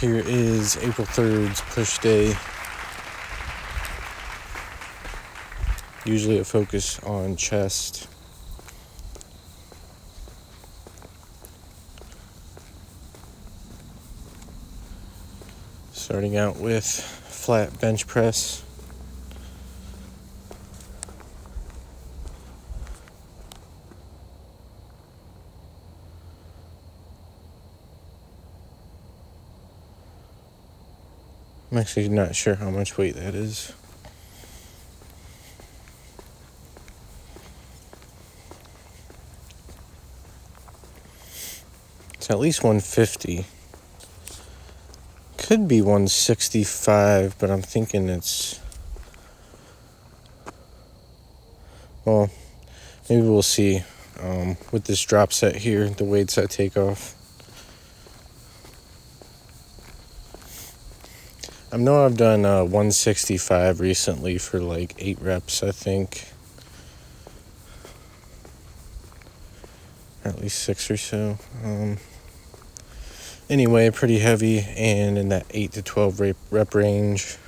Here is April 3rd's push day. Usually a focus on chest. Starting out with flat bench press. I'm actually not sure how much weight that is. It's at least 150. Could be 165, but I'm thinking it's... Well, maybe we'll see. With this drop set here, the weights I take off. I know I've done 165 recently for like 8 reps, I think. Or at least 6 or so. Anyway, pretty heavy and in that 8 to 12 rep range.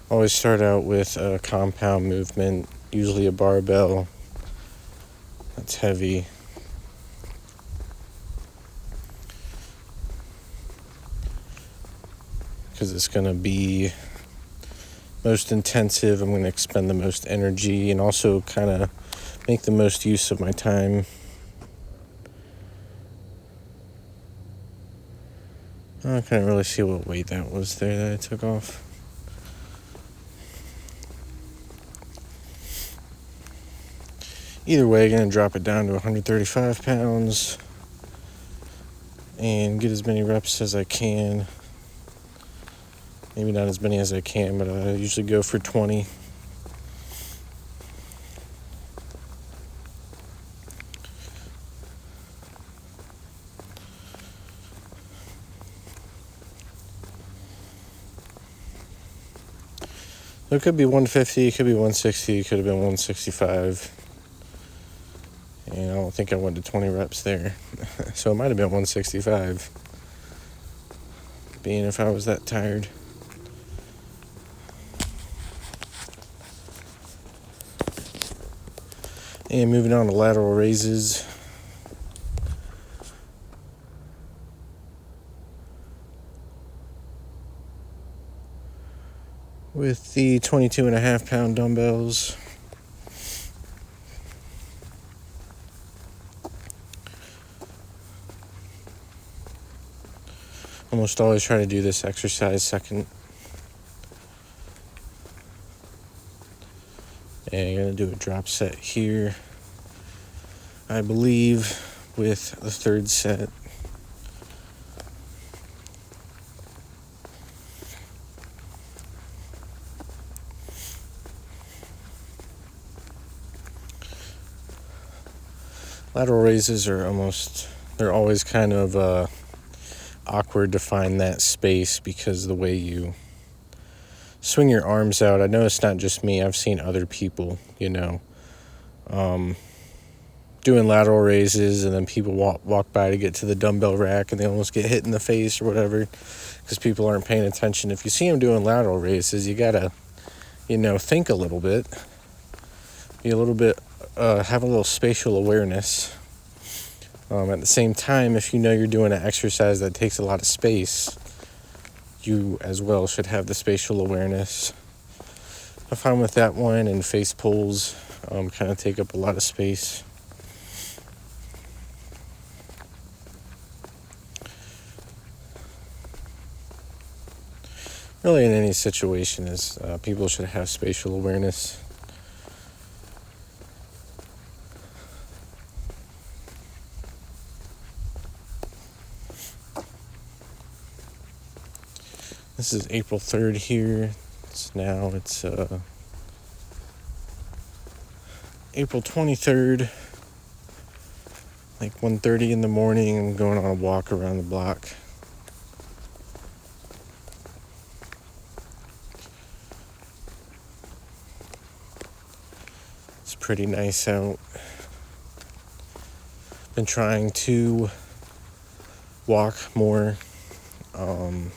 Always start out with a compound movement, usually a barbell. That's heavy. Because it's going to be most intensive. I'm going to expend the most energy and also kind of make the most use of my time. I couldn't really see what weight that was there that I took off. Either way, going to drop it down to 135 pounds and get as many reps as I can. Maybe not as many as I can, but I usually go for 20. So it could be 150, it could be 160, it could have been 165. And I don't think I went to 20 reps there. So it might have been 165. Being if I was that tired. And moving on to lateral raises. With the 22.5 pound dumbbells. Almost always try to do this exercise second. And I'm going to do a drop set here, I believe, with the third set. Lateral raises are they're always kind of awkward to find that space because the way you swing your arms out. I know it's not just me. I've seen other people, doing lateral raises, and then people walk by to get to the dumbbell rack and they almost get hit in the face or whatever because people aren't paying attention. If you see them doing lateral raises, you gotta, think a little bit. Be a little bit, have a little spatial awareness. At the same time, if you know you're doing an exercise that takes a lot of space, you as well should have the spatial awareness. I find with that one and face pulls kind of take up a lot of space. Really in any situation is people should have spatial awareness. This is April 3rd here. It's April 23rd, like 1:30 in the morning. I'm going on a walk around the block. It's pretty nice out. Been trying to walk more to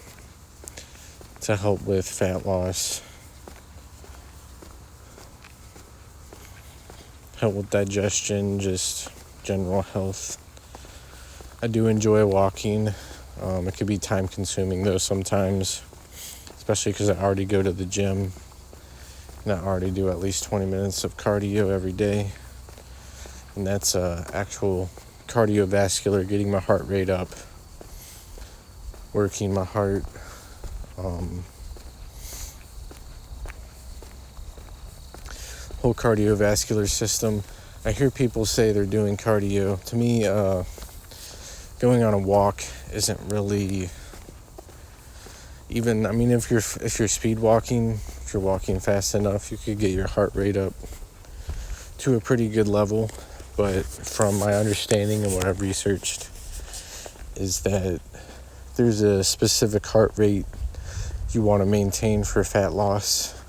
help with fat loss, help with digestion, just general health. I do enjoy walking. It could be time consuming though sometimes, especially because I already go to the gym and I already do at least 20 minutes of cardio every day. And that's actual cardiovascular, getting my heart rate up, working my heart. Whole cardiovascular system. I hear people say they're doing cardio. To me, going on a walk isn't really even. I mean, if you're speed walking, if you're walking fast enough, you could get your heart rate up to a pretty good level. But from my understanding and what I've researched, is that there's a specific heart rate you want to maintain for fat loss,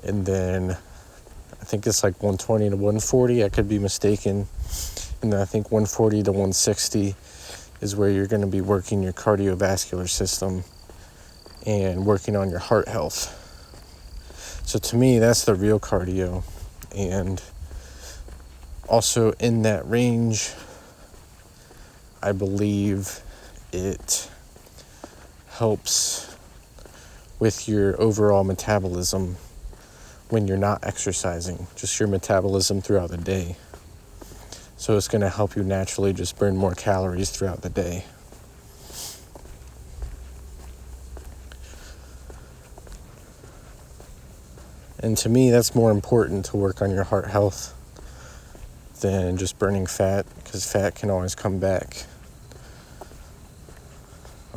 and then I think it's like 120 to 140. I could be mistaken. And then I think 140 to 160 is where you're going to be working your cardiovascular system and working on your heart health. So to me, that's the real cardio. And also in that range, I believe it helps with your overall metabolism when you're not exercising, just your metabolism throughout the day. So it's going to help you naturally just burn more calories throughout the day. And to me, that's more important to work on your heart health than just burning fat, because fat can always come back.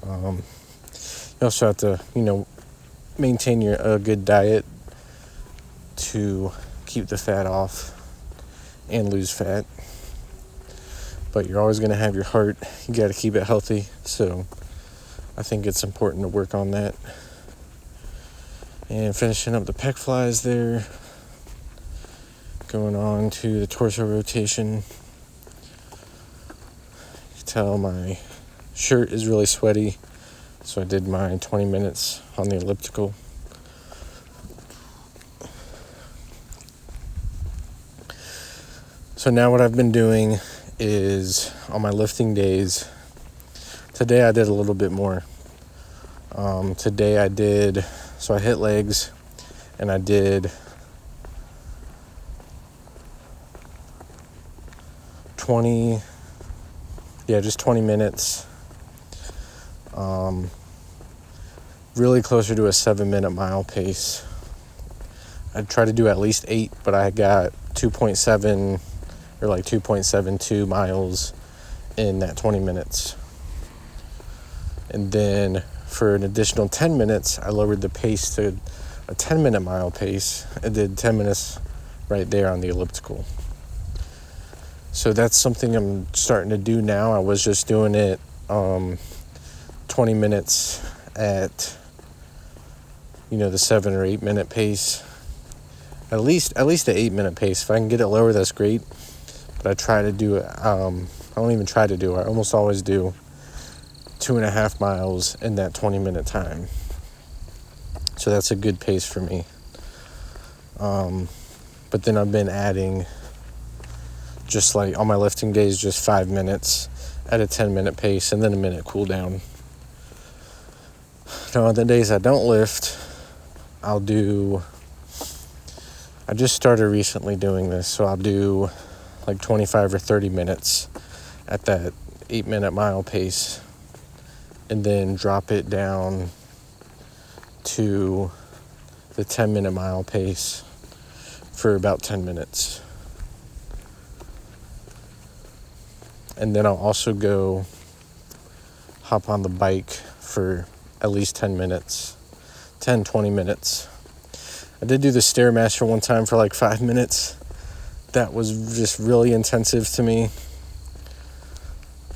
You also have to, maintain a good diet to keep the fat off and lose fat. But you're always going to have your heart. You got to keep it healthy. So I think it's important to work on that. And finishing up the pec flies there. Going on to the torso rotation. You can tell my shirt is really sweaty. So I did my 20 minutes on the elliptical. So now what I've been doing is on my lifting days, today I did a little bit more. Today I hit legs and I did 20 minutes. Really closer to a 7-minute mile pace. I'd try to do at least 8, but I got 2.7 or like 2.72 miles in that 20 minutes. And then for an additional 10 minutes, I lowered the pace to a 10-minute mile pace. I did 10 minutes right there on the elliptical. So that's something I'm starting to do now. I was just doing it 20 minutes at the 7 or 8 minute pace. At least the 8-minute pace. If I can get it lower, that's great. But I try to do it. I don't even try to do it. I almost always do 2.5 miles in that 20-minute time. So that's a good pace for me. But then I've been adding, just like on my lifting days, just 5 minutes at a 10-minute pace and then a minute cool down. Now on the days I don't lift, I just started recently doing this, so I'll do like 25 or 30 minutes at that 8-minute mile pace and then drop it down to the 10-minute mile pace for about 10 minutes. And then I'll also hop on the bike for at least 20 minutes. I did do the Stairmaster one time for like 5 minutes. That was just really intensive to me.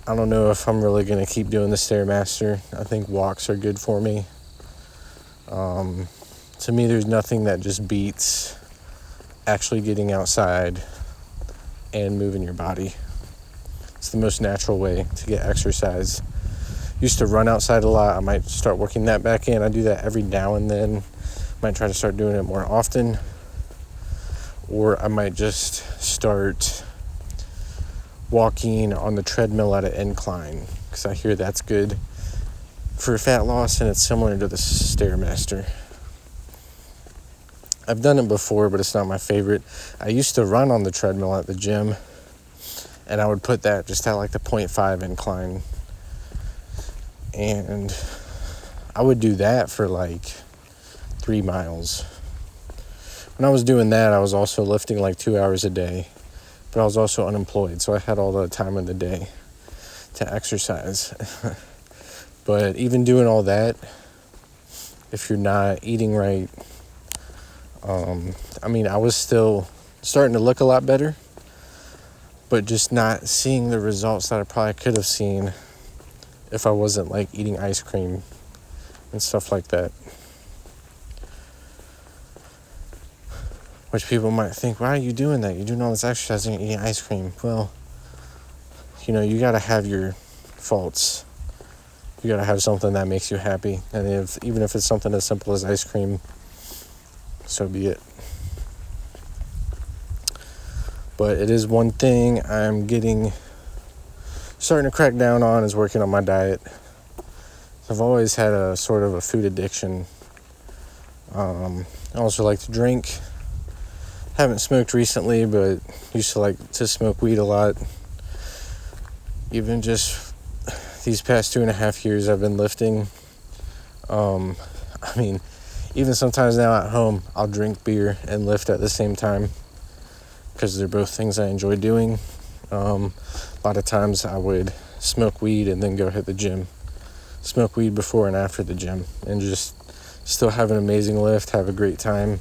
I don't know if I'm really going to keep doing the Stairmaster. I think walks are good for me. To me, there's nothing that just beats actually getting outside and moving your body. It's the most natural way to get exercise. Used to run outside a lot. I might start working that back in. I do that every now and then. Might try to start doing it more often. Or I might just start walking on the treadmill at an incline, because I hear that's good for fat loss, and it's similar to the Stairmaster. I've done it before, but it's not my favorite. I used to run on the treadmill at the gym, and I would put that just at like the 0.5 incline. And I would do that for like 3 miles. When I was doing that, I was also lifting like 2 hours a day, but I was also unemployed, so I had all the time in the day to exercise. But even doing all that, if you're not eating right, I was still starting to look a lot better, but just not seeing the results that I probably could have seen if I wasn't like eating ice cream and stuff like that. Which people might think, why are you doing that? You're doing all this exercising and eating ice cream. Well, you gotta have your faults. You gotta have something that makes you happy. And even if it's something as simple as ice cream, so be it. But it is one thing I'm starting to crack down on, is working on my diet. I've always had a sort of a food addiction. I also like to drink. Haven't smoked recently, but used to like to smoke weed a lot. Even just these past 2.5 years I've been lifting. Even sometimes now at home, I'll drink beer and lift at the same time, because they're both things I enjoy doing. A lot of times I would smoke weed and then go hit the gym. Smoke weed before and after the gym, and just still have an amazing lift, have a great time.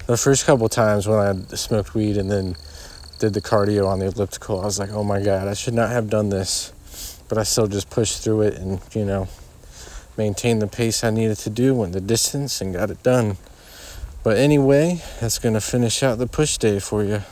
The first couple times when I smoked weed and then did the cardio on the elliptical, I was like, oh my God, I should not have done this. But I still just pushed through it and, maintained the pace I needed to do, went the distance, and got it done. But anyway, that's going to finish out the push day for you.